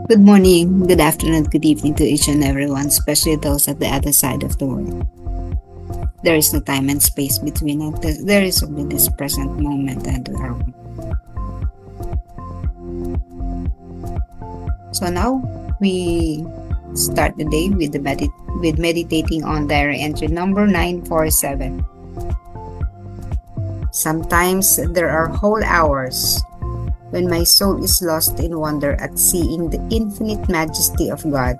Good morning, good afternoon, good evening to each and everyone, especially those at the other side of the world. There is no time and space between it. There is only this present moment and we are one. So now we start the day with meditating on diary entry number 947. Sometimes there are whole hours when my soul is lost in wonder at seeing the infinite majesty of God,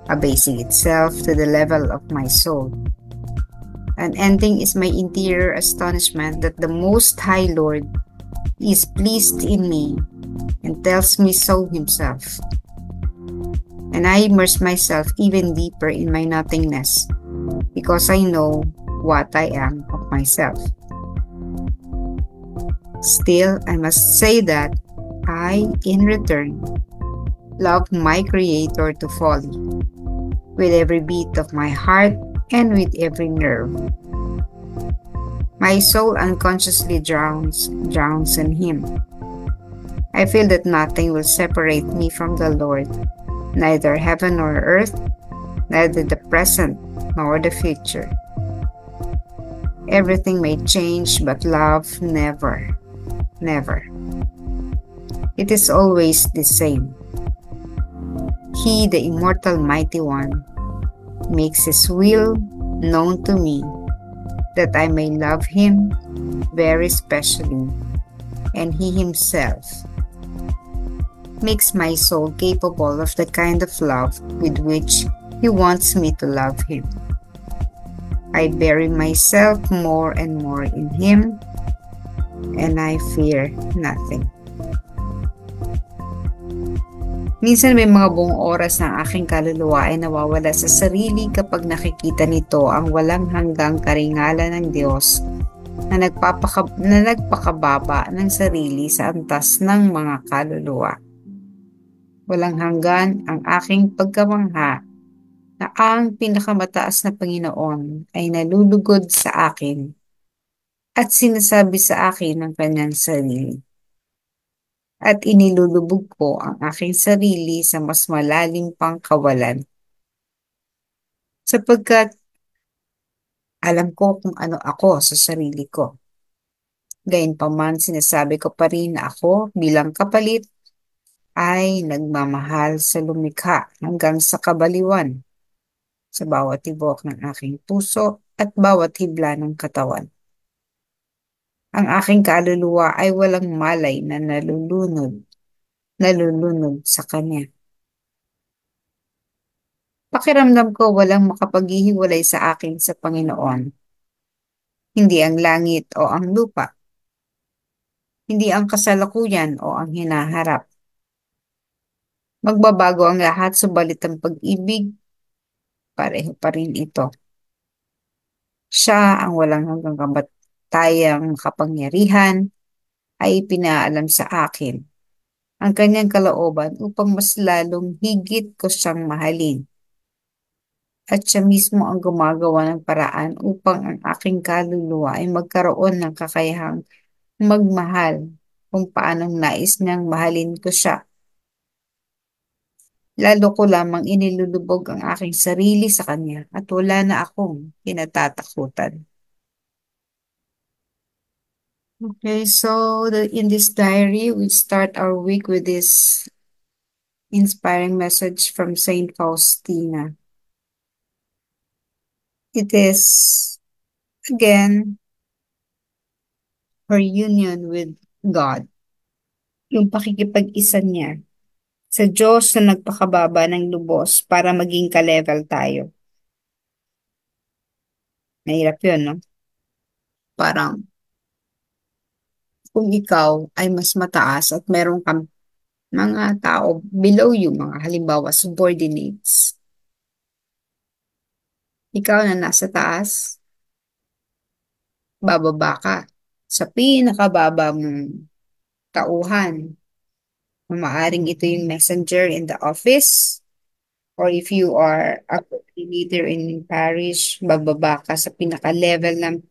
abasing itself to the level of my soul. An ending is my interior astonishment that the Most High Lord is pleased in me and tells me so himself. And I immerse myself even deeper in my nothingness because I know what I am of myself. Still, I must say that I, in return, love my Creator to folly, with every beat of my heart and with every nerve. My soul unconsciously drowns in Him. I feel that nothing will separate me from the Lord, neither heaven nor earth, neither the present nor the future. Everything may change, but love never, never. It is always the same. He, the immortal mighty one, makes his will known to me that I may love him very specially, and he himself makes my soul capable of the kind of love with which he wants me to love him. I bury myself more and more in him, and I fear nothing. Minsan may mga buong oras ng aking kaluluwa ay nawawala sa sarili kapag nakikita nito ang walang hanggang karingalan ng Diyos na nagpakababa ng sarili sa antas ng mga kaluluwa. Walang hanggan ang aking pagkamangha na ang pinakamataas na Panginoon ay nalulugod sa akin at sinasabi sa akin ng kanyang sarili. At inilulubog ko ang aking sarili sa mas malalim pang kawalan. Sapagkat alam ko kung ano ako sa sarili ko. Gayunpaman sinasabi ko pa rin na ako bilang kapalit ay nagmamahal sa lumikha hanggang sa kabaliwan sa bawat tibok ng aking puso at bawat hibla ng katawan. Ang aking kaluluwa ay walang malay na nalulunod sa Kanya. Pakiramdam ko walang makapaghihiwalay sa akin sa Panginoon. Hindi ang langit o ang lupa. Hindi ang kasalukuyan o ang hinaharap. Magbabago ang lahat, subalit ang pag-ibig, pareho pa rin ito. Siya ang walang hanggang kamatayang kapangyarihan ay pinaalam sa akin ang kanyang kalooban upang mas lalong higit ko siyang mahalin. At siya mismo ang gumagawa ng paraan upang ang aking kaluluwa ay magkaroon ng kakayahang magmahal kung paanong nais niyang mahalin ko siya. Lalo ko lamang inilulubog ang aking sarili sa kanya at wala na akong kinatatakutan. Okay, so in this diary, we start our week with this inspiring message from Saint Faustina. It is, again, her union with God. Yung pakikipag-isa niya sa Diyos na nagpakababa ng lubos para maging ka-level tayo. Mahirap yun, no? Parang kung ikaw ay mas mataas at meron kang mga tao below you, mga halimbawa subordinates. Ikaw na nasa taas, bababa ka sa pinakababa mong tauhan. Maaring ito yung messenger in the office, or if you are a coordinator in parish, bababa ka sa pinaka-level ng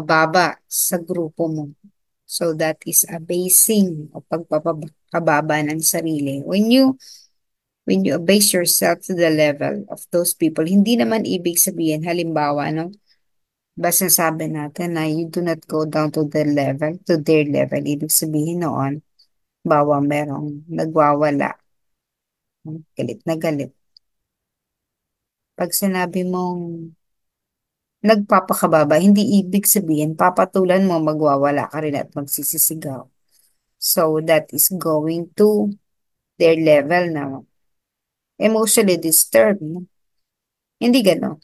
baba sa grupo mo. So that is a basing o pagbababa. napapakababa ng sarili. When you abase yourself to the level of those people, hindi naman ibig sabihin, halimbawa, no? Basta sabi natin na you do not go down to their level. Ibig sabihin noon, bawa merong nagwawala, galit na galit. Pag sinabi mong nagpapakababa, hindi ibig sabihin papatulan mo magwawala ka rin at magsisisigaw. So that is going to their level na emotionally disturbed. No? Hindi gano'n.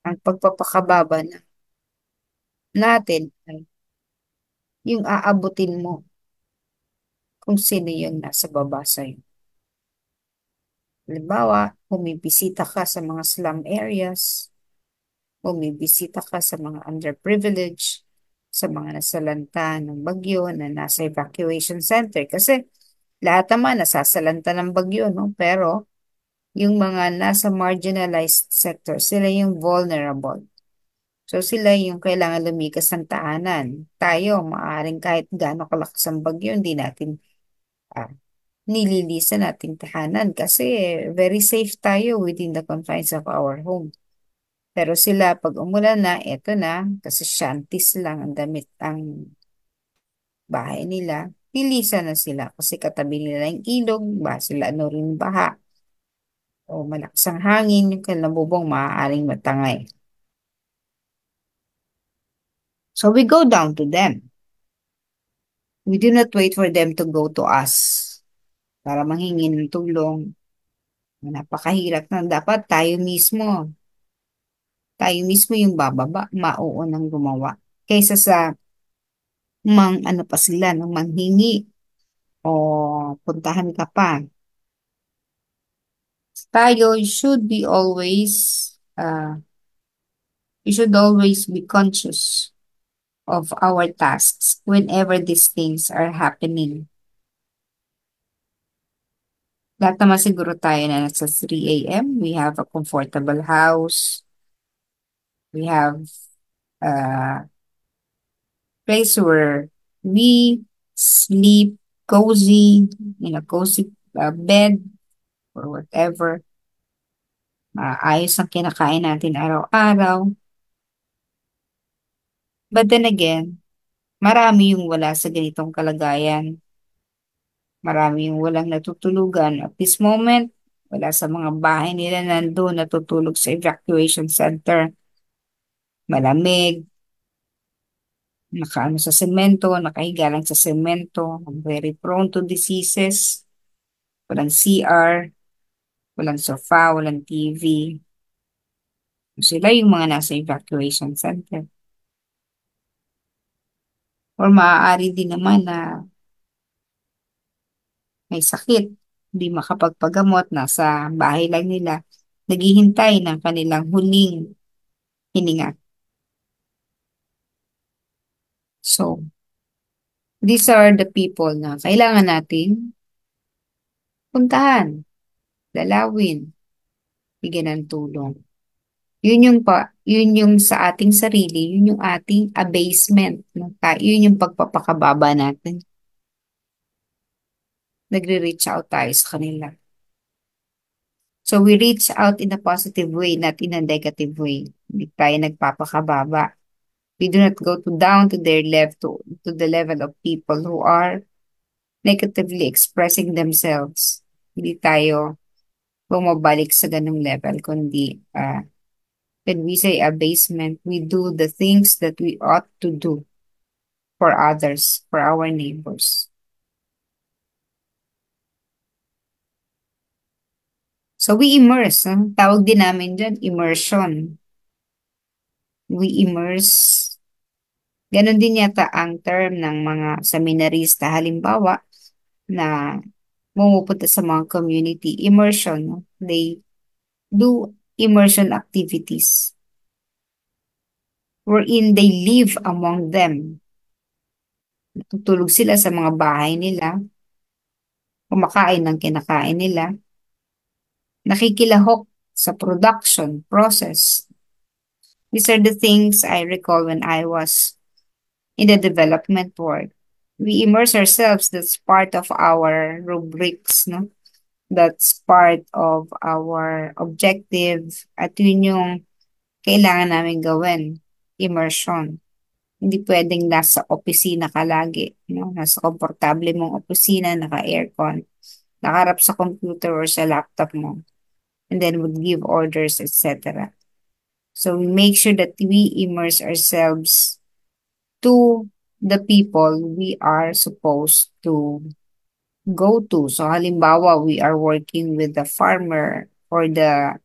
Ang pagpapakababa na natin ay yung aabutin mo kung sino yung nasa baba sa'yo. Halimbawa, bumibisita ka sa mga slum areas, bumibisita ka sa mga underprivileged, sa mga nasalanta ng bagyo na nasa evacuation center. Kasi lahat naman nasasalanta ng bagyo, no? Pero yung mga nasa marginalized sector, sila yung vulnerable. So sila yung kailangan lumikas ng tahanan. Tayo, maaaring kahit gaano kalakas ang bagyo, hindi natin ah, nililisan nating tahanan kasi very safe tayo within the confines of our home. Pero sila, pag umulan na, eto na, kasi shanties lang ang damit ang bahay nila, lilisan na sila kasi katabi nila yung ilog, ba sila ano rin baha o malakas ang hangin, yung kanilang bubong maaaring matangay. So we go down to them. We do not wait for them to go to us para manghingi ng tulong. Napakahirap na. Dapat tayo mismo yung bababa, mauunang gumawa. Kaysa sa ano pa sila, nang manghingi o puntahan ka pa. Tayo we should always be conscious of our tasks whenever these things are happening. Lahat naman siguro tayo na nasa 3 a.m. We have a comfortable house. We have a place where we sleep cozy, in a cozy bed or whatever. Ayos ang kinakain natin araw-araw. But then again, marami yung wala sa ganitong kalagayan. Marami yung walang natutulugan. At this moment, wala sa mga bahay nila nandun natutulog sa evacuation center. Malamig, nakaano sa semento, nakahiga lang sa semento, very prone to diseases, walang CR, walang sofa, walang TV. Sila yung mga nasa evacuation center. Or maaari din naman na may sakit, hindi makapagpagamot, nasa bahay lang nila, naghihintay ng kanilang huling hininga. So, these are the people na kailangan natin puntahan, dalawin, bigyan ng tulong. Yun yung sa ating sarili, yun yung ating abasement. No? Yun yung pagpapakababa natin. Nagre-reach out tayo sa kanila. So we reach out in a positive way, not in a negative way. Hindi tayo nagpapakababa. We do not go down to their level, to the level of people who are negatively expressing themselves. Hindi tayo bumabalik sa ganung level, kundi when we say abasement, we do the things that we ought to do for others, for our neighbors. So we immerse, tawag din namin dyan, immersion. We immerse. Ganon din yata ang term ng mga seminarista. Halimbawa, na pumupunta sa mga community immersion. No? They do immersion activities wherein they live among them. Natutulog sila sa mga bahay nila, kumakain ng kinakain nila, nakikilahok sa production process. These are the things I recall when I was in the development work. We immerse ourselves. That's part of our rubrics, no? That's part of our objective at yun yung kailangan namin gawin. Immersion. Hindi pwedeng nasa opisina ka lagi, no? Nasa komportable mong opisina, naka-aircon, nakaharap sa computer or sa laptop mo, and then would give orders, etc. So we make sure that we immerse ourselves to the people we are supposed to go to. So halimbawa, we are working with the farmer or the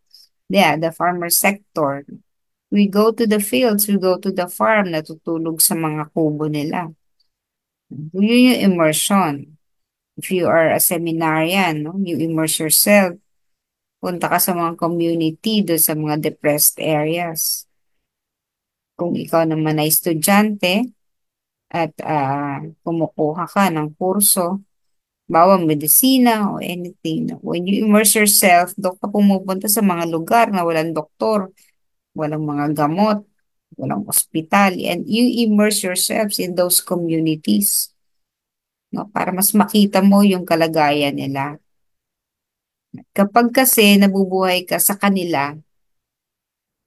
farmer sector. We go to the fields, we go to the farm, natutulog sa mga kubo nila. Yun yung immersion. If you are a seminarian, no, you immerse yourself. Punta ka sa mga community, do sa mga depressed areas. Kung ikaw naman ay estudyante at kumukuha ka ng kurso, bawa medisina o anything. No? When you immerse yourself, doon ka pumupunta sa mga lugar na walang doktor, walang mga gamot, walang ospital, and you immerse yourselves in those communities, no? Para mas makita mo yung kalagayan nila. Kapag kasi nabubuhay ka sa kanila,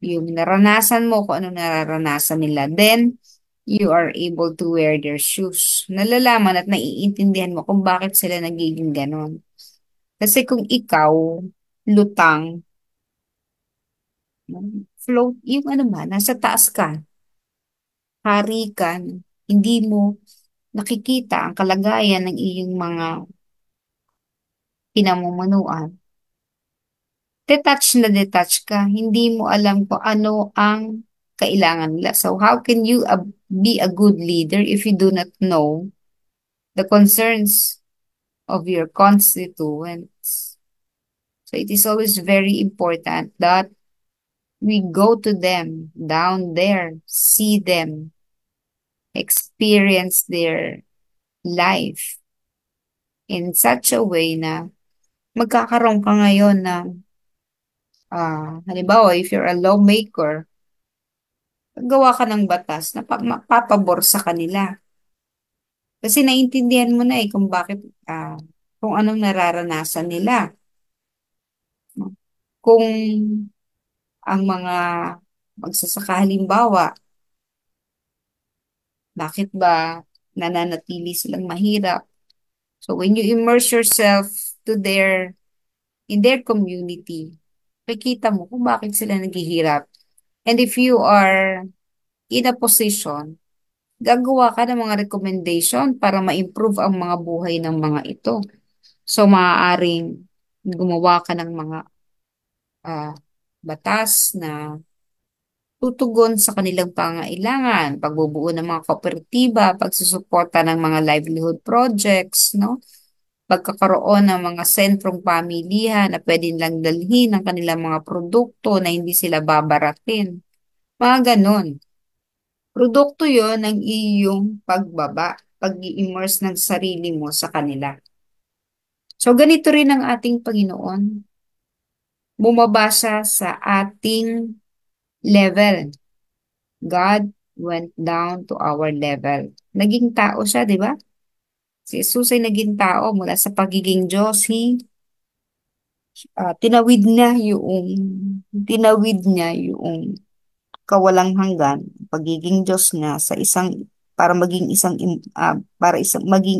yung naranasan mo kung ano nararanasan nila, then you are able to wear their shoes. Nalalaman at naiintindihan mo kung bakit sila nagiging ganon. Kasi kung ikaw, lutang, no, float, yung ano ba, nasa taas ka, hari ka, hindi mo nakikita ang kalagayan ng iyong mga pinamumunuan. Detach ka, hindi mo alam kung ano ang kailangan nila. So how can you be a good leader if you do not know the concerns of your constituents? So it is always very important that we go to them down there, see them, experience their life in such a way na magkakaroon ka ngayon ng, halimbawa, if you're a lawmaker, gawa ka ng batas na mapapabor sa kanila. Kasi naiintindihan mo na kung bakit, kung anong nararanasan nila. No? Kung ang mga magsasaka halimbawa, bakit ba nananatili silang mahirap? So when you immerse yourself to in their community, makikita mo kung bakit sila naghihirap. And if you are in a position, gagawa ka ng mga recommendation para ma-improve ang mga buhay ng mga ito. So maaaring gumawa ka ng mga ah, batas na tutugon sa kanilang pangailangan, pagbubuo ng mga kooperatiba, pagsusuporta ng mga livelihood projects, no? Pagkakaroon ng mga sentrong pamilihan na pwede lang dalhin ang kanilang mga produkto na hindi sila babaratin. Mga ganon. Produkto yon ng iyong pag-i-immerse ng sarili mo sa kanila. So ganito rin ang ating Panginoon. Bumaba siya sa ating level. God went down to our level. Naging tao siya, di ba? Si Jesus ay naging tao mula sa pagiging Diyos. Tinawid niya yung kawalang hanggan, pagiging Diyos niya sa para maging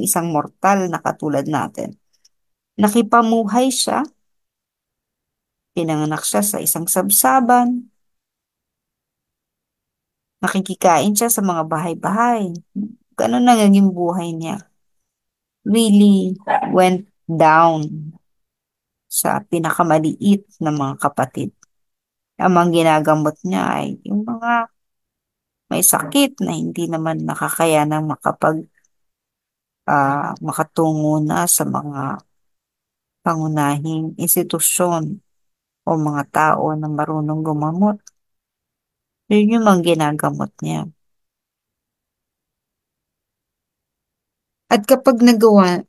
isang mortal na katulad natin. Nakipamuhay siya, pinanganak siya sa isang sabsaban, nakikikain siya sa mga bahay-bahay. Ganun na naging buhay niya. Really went down sa pinakamaliit na mga kapatid. Ang mga ginagamot niya ay yung mga may sakit na hindi naman nakakayanang makatungo na sa mga pangunahing institusyon o mga tao na marunong gumamot. Yun yung mga ginagamot niya. At kapag nagawa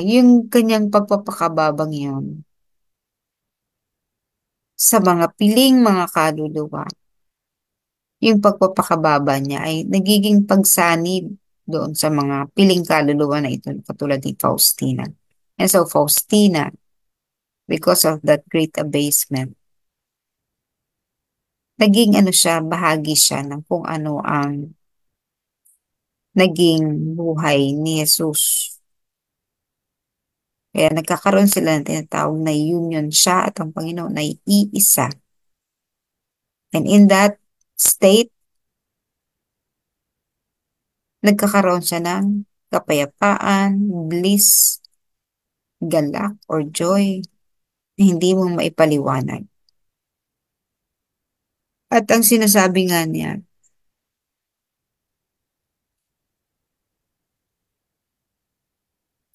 yung kanyang pagpapakababang yun sa mga piling mga kaluluwa, yung pagpapakababa niya ay nagiging pagsanib doon sa mga piling kaluluwa na ito, katulad ni Faustina. And so Faustina, because of that great abasement, naging ano siya, bahagi siya ng kung ano ang naging buhay ni Jesus. Kaya nagkakaroon sila ng tinatawag na union, siya at ang Panginoon ay iisa. And in that state, nagkakaroon siya ng kapayapaan, bliss, galak, or joy na hindi mo maipaliwanag. At ang sinasabi nga niya,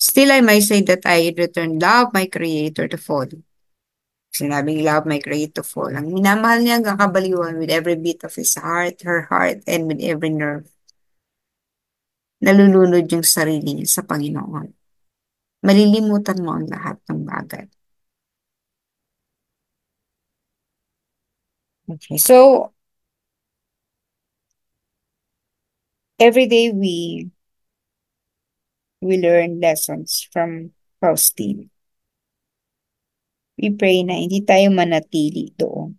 still I might say that I return love my Creator to fall. Sinabing love my Creator to fall. Ang minamahal niya hanggang kabaliwan with every beat of his heart, her heart, and with every nerve. Nalulunod yung sarili niya sa Panginoon. Malilimutan mo ang lahat ng bagay. Okay, so every day we learn lessons from Faustine. We pray na hindi tayo manatili doon.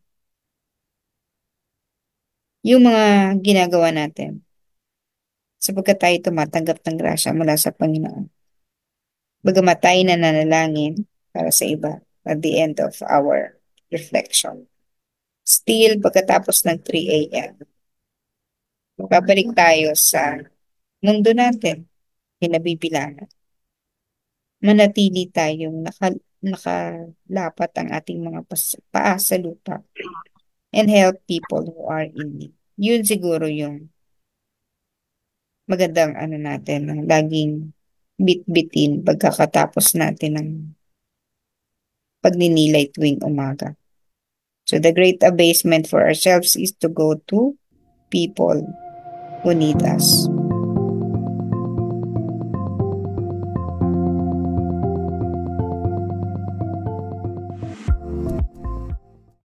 Yung mga ginagawa natin, sapagkat tayo tumatanggap ng grasya mula sa Panginoon. Bagamat tayo nananalangin para sa iba at the end of our reflection. Still, pagkatapos ng 3 a.m., babalik tayo sa mundo natin, kinabibilangan. Manatili tayong nakalapat ang ating mga paa sa lupa and help people who are in need. Yun siguro yung magandang ano natin, ng laging bit-bitin pagkakatapos natin ng pagninilay tuwing umaga. So the great abasement for ourselves is to go to people who need us.